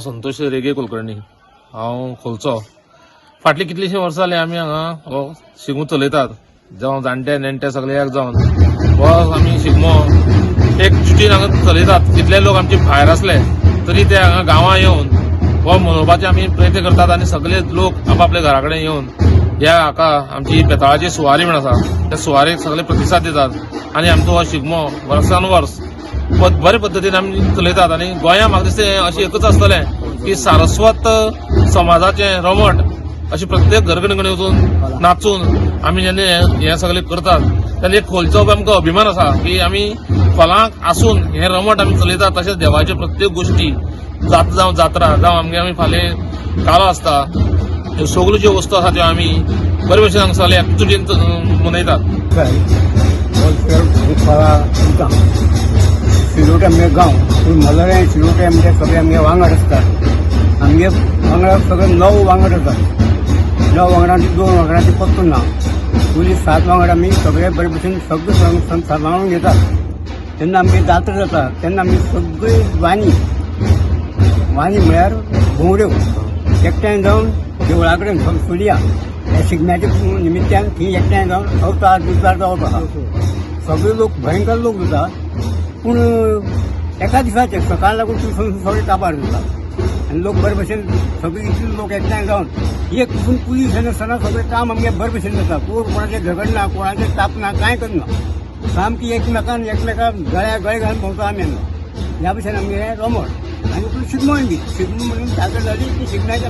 संतोष रेगे कुलकर्णी हांव खोलचो फाटली कितलीशीं वर्सां जालीं आमी हांगा हो शिगमो चलयतात जावं जाणटे नेणटे सगळे एक जावन हो आमी शिगमो एक जुटीन हांगा चलयतात कितले लोक आमचे भायर आसले तरी ते हांगा गांवां येवन हो मनोवपाचे आमी प्रयत्न करतात आनी सगळे लोक आपापल्या घरा कडेन येवन ह्या हाका आमची बेताळाची सुवारी म्हण आसा त्या सुवारेक सगळे प्रतिसाद दितात आनी आमचो हो शिगमो वर्सान वर्स बरे पद्दतीन आमी चलयतात आनी गोंयांत म्हाका दिसता अशें एकच आसतलें की सारस्वत समाजाचें रमट अशें प्रत्येक घरगणगणे वचून नाचून आमी जेन्ना हें सगळें करतात तेन्ना एक खोलचो आमकां अभिमान आसा की आमी खोलांक आसून हें रमट आमी चलयतात तशेंच देवाचे प्रत्येक गोश्टी जावं जात्रा जावं आमी फाल्यां कालो आसता ह्यो सगल्यो ज्यो वस्तू आसा त्यो आमी बरे भशेन हांगा सगळे एकजुटीन मनयतात शिरोटे आमगे गांव मलरे शिरोटे आमगे सगळे आमगे वांगड आसतात आमगे वांगडा सगळे 9 वांगड आसात 9 वांगडांची 2 वांगडांची पत्तून ना पयलीं 7 वांगड आमी सगळे बरे भशेन सगळे सांबाळून घेतात तेन्ना आमगे जात्रा जाता तेन्ना आमी सगळी वानी म्हळ्यार भोंवड्यो एकठांय जावन देवळा कडेन चलया ह्या शिगम्याच्या निमित्यान थंय एकठांय जावन अवतार बिवतार जावप आसा सगळे लोक भयंकर लोक जातात पूण एका दिसाचे सकाळ लागून सगळे काबार जातात आनी लोक बरे भशेन सगळे इतले लोक एकठांय जावन एक पसून पुलीस नासतना सगळें काम आमगे बरे भशेन जाता कोणाचें झगडना कोणाचें तापना कांय करना सामकी एकमेकान गळ्या गळे घालून भोंवता आमी ह्या भशेन आमगे रमट आनी शिगमोय बी शिगमो म्हणून सादर जाली की शिगम्याच्या